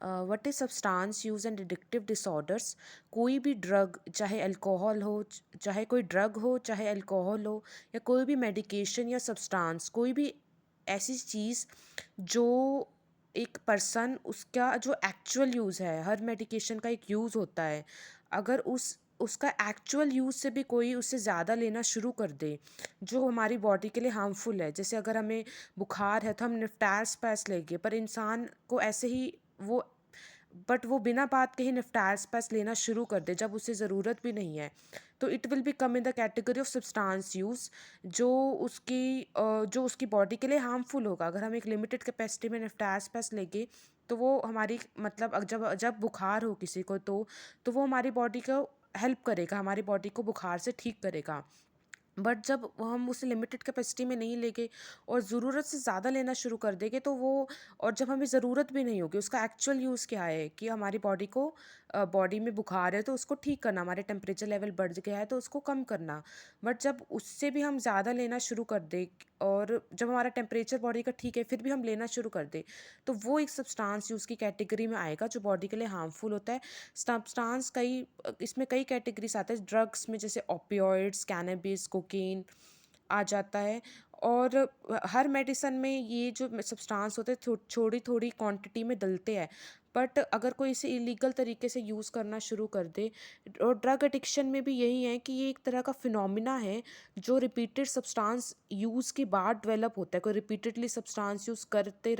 What is substance use and addictive disorders. कोई भी drug, चाहे अल्कोहल हो, चाहे कोई ड्रग हो, चाहे अल्कोहल हो, या कोई भी मेडिकेशन या सब्सटेंस, कोई भी ऐसी चीज़ जो एक पर्सन, उसका जो एक्चुअल यूज़ है, हर मेडिकेशन का एक यूज़ होता है, अगर उसका एक्चुअल यूज़ से भी कोई उससे ज़्यादा लेना शुरू कर दे जो हमारी बॉडी के लिए हार्मफुल है। जैसे अगर हमें बुखार है तो हम निफ्टायर स्पेस लेंगे, पर इंसान को ऐसे ही वो बट वो बिना बात के ही निफ्टायर स्पेस लेना शुरू कर दे जब उसे ज़रूरत भी नहीं है, तो it will be come in the category of substance use, जो जो उसकी बॉडी के लिए हार्मफुल होगा। अगर हम एक लिमिटेड कैपेसिटी में निफ्टायर स्पेस लेंगे तो वो हमारी मतलब जब जब बुखार हो किसी को तो वो हमारी बॉडी को हेल्प करेगा, हमारी बॉडी को बुखार से ठीक करेगा। बट जब हम उसे लिमिटेड कैपेसिटी में नहीं लेंगे और ज़रूरत से ज़्यादा लेना शुरू कर देंगे तो वो, और जब हमें ज़रूरत भी नहीं होगी, उसका एक्चुअल यूज़ क्या है कि हमारी बॉडी को, बॉडी में बुखार है तो उसको ठीक करना, हमारे टेम्परेचर लेवल बढ़ गया है तो उसको कम करना। बट जब उससे भी हम ज़्यादा लेना शुरू कर दें और जब हमारा टेम्परेचर बॉडी का ठीक है फिर भी हम लेना शुरू कर दें, तो वो एक सब्सटेंस यूज़ की कैटेगरी में आएगा जो बॉडी के लिए हार्मफुल होता है। सब्सटेंस कई, इसमें कई कैटेगरीज आते हैं ड्रग्स में, जैसे ओपियोइड्स, कैनबिस, कोकीन आ जाता है। और हर मेडिसिन में ये जो सब्सटेंस होते हैं थोड़ी थोड़ी क्वांटिटी में डलते हैं, बट अगर कोई इसे इलीगल तरीके से यूज़ करना शुरू कर दे, और ड्रग एडिक्शन में भी यही है कि ये एक तरह का फिनोमिना है जो रिपीटेड सब्सटेंस यूज़ के बाद डेवलप होता है। कोई रिपीटेडली सब्सटेंस यूज़ करते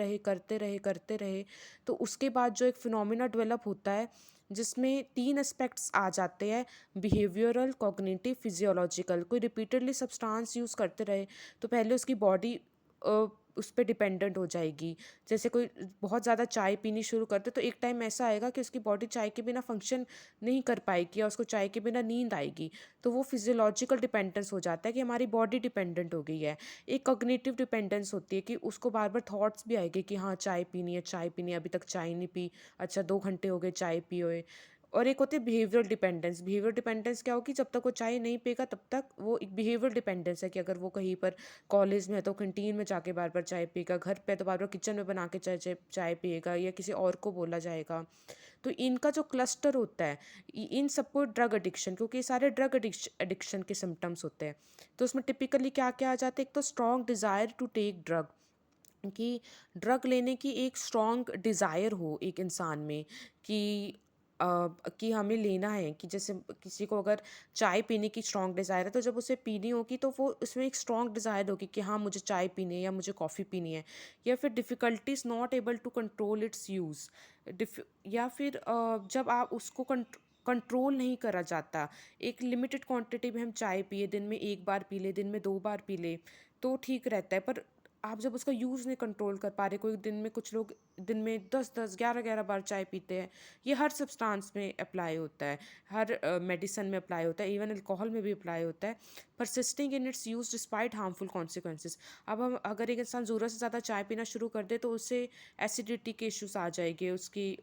रहे तो उसके बाद जो एक फिनोमिना डेवलप होता है जिसमें 3 एस्पेक्ट्स आ जाते हैं, बिहेवियरल, कॉग्निटिव, फिजियोलॉजिकल। कोई रिपीटेडली सब्सटेंस यूज़ करते रहे तो पहले उसकी बॉडी उस पे डिपेंडेंट हो जाएगी। जैसे कोई बहुत ज़्यादा चाय पीनी शुरू करते तो एक टाइम ऐसा आएगा कि उसकी बॉडी चाय के बिना फंक्शन नहीं कर पाएगी, और उसको चाय के बिना नींद आएगी। तो वो फिजियोलॉजिकल डिपेंडेंस हो जाता है कि हमारी बॉडी डिपेंडेंट हो गई है। एक कॉग्निटिव डिपेंडेंस होती है कि उसको बार बार थॉट्स भी आएंगे कि हाँ चाय पीनी है, चाय पीनी है, अभी तक चाय नहीं पी, अच्छा 2 घंटे हो गए चाय पिए हुए। और एक होती है बिहेवियरल डिपेंडेंस। बिहेवियर डिपेंडेंस क्या होगी, जब तक वो चाय नहीं पिएगा तब तक वो एक बिहेवियरल डिपेंडेंस है कि अगर वो कहीं पर कॉलेज में है तो कैंटीन में जाके बार बार चाय पिएगा, घर पे है तो बार बार किचन में बना के चाय चाय चाय पिएगा, या किसी और को बोला जाएगा। तो इनका जो क्लस्टर होता है, इन सबको ड्रग एडिक्शन, क्योंकि ये सारे ड्रग एडिक्शन के सिम्टम्स होते हैं। तो उसमें टिपिकली क्या क्या आ जाते हैं, एक तो strong desire to take drug, कि ड्रग लेने की एक स्ट्रॉन्ग डिज़ायर हो एक इंसान में कि कि हमें लेना है। कि जैसे किसी को अगर चाय पीने की स्ट्रॉन्ग डिज़ायर है तो जब उसे पीनी होगी तो वो उसमें एक स्ट्रॉन्ग डिज़ायर होगी कि हाँ मुझे चाय पीनी है या मुझे कॉफ़ी पीनी है। या फिर difficulties not able to control its use, या फिर जब आप उसको कंट्रोल नहीं करा जाता। एक लिमिटेड क्वांटिटी में हम चाय पिए, दिन में 1 बार पी ले, दिन में 2 बार पी ले तो ठीक रहता है। पर आप जब उसका यूज़ नहीं कंट्रोल कर पा रहे, कोई दिन में, कुछ लोग दिन में 10-10 11-11 बार चाय पीते हैं। ये हर सब्सटेंस में अप्लाई होता है, हर मेडिसिन में अप्लाई होता है, इवन अल्कोहल में भी अप्लाई होता है। Persisting in its use despite harmful consequences. अब हम अगर एक इंसान ज़रूरत से ज़्यादा चाय पीना शुरू कर दे तो उससे एसिडिटी के इश्यूज आ जाएंगे, उसकी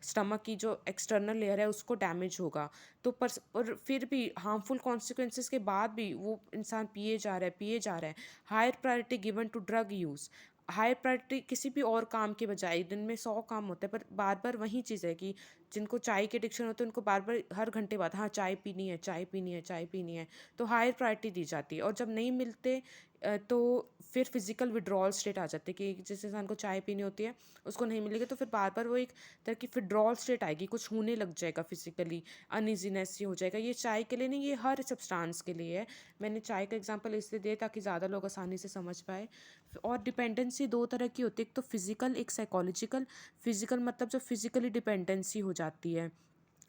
स्टमक की जो एक्सटर्नल लेयर है उसको डैमेज होगा। तो पर फिर भी हार्मफुल कॉन्सिक्वेंसेस के बाद भी वो इंसान पिए जा रहा है। Higher priority given to drug use. Higher priority किसी भी और काम के बजाय, दिन में 100 काम होते हैं पर बार बार वही चीज़ है कि जिनको चाय के एडिक्शन होते हैं उनको बार बार हर घंटे बाद हाँ चाय पीनी है, चाय पीनी है, चाय पीनी है, तो हायर प्रायोरिटी दी जाती है। और जब नहीं मिलते तो फिर फिजिकल विड्रॉल स्टेट आ जाती है कि जिस इंसान को चाय पीनी होती है उसको नहीं मिलेगी तो फिर बार बार वो एक तरह की विड्रॉल स्टेट आएगी, कुछ होने लग जाएगा फिजिकली, अनइजीनेस हो जाएगा। ये चाय के लिए नहीं, ये हर सब्सटेंस के लिए है। मैंने चाय का एग्जांपल इसलिए दिया ताकि ज़्यादा लोग आसानी से समझ पाए। और डिपेंडेंसी 2 तरह की होती है, एक तो फिजिकल, एक साइकोलॉजिकल। फिजिकल मतलब जो फिजिकली डिपेंडेंसी हो जाती है,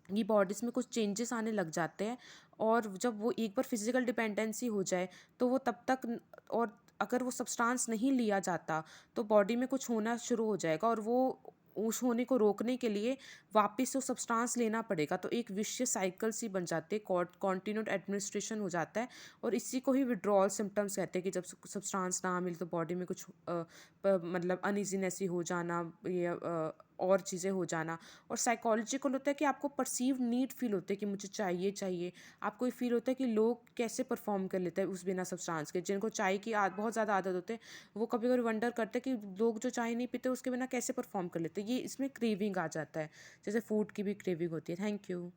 ये बॉडीज़ में कुछ चेंजेस आने लग जाते हैं। और जब वो एक बार फिजिकल डिपेंडेंसी हो जाए तो वो तब तक, और अगर वो सब्सटेंस नहीं लिया जाता तो बॉडी में कुछ होना शुरू हो जाएगा, और वो उस होने को रोकने के लिए वापस से सब्सटेंस लेना पड़ेगा। तो एक विशियस साइकिल सी बन जाती है, कॉन्टिन्यूड एडमिनिस्ट्रेशन हो जाता है। और इसी को ही विड्रॉल सिम्टम्स कहते हैं कि जब सब्सटेंस ना मिले तो बॉडी में कुछ मतलब अनइजीनेस हो जाना, या और चीज़ें हो जाना। और साइकोलॉजिकल होता है कि आपको परसीव्ड नीड फील होता है कि मुझे चाहिए चाहिए। आपको ये फील होता है कि लोग कैसे परफॉर्म कर लेते हैं उस बिना सब्सटेंस के। जिनको चाय की बहुत ज़्यादा आदत होते है, वो कभी कभी वंडर करते हैं कि लोग जो चाय नहीं पीते उसके बिना कैसे परफॉर्म कर लेते हैं। ये इसमें क्रेविंग आ जाता है, जैसे फूड की भी क्रेविंग होती है। Thank you.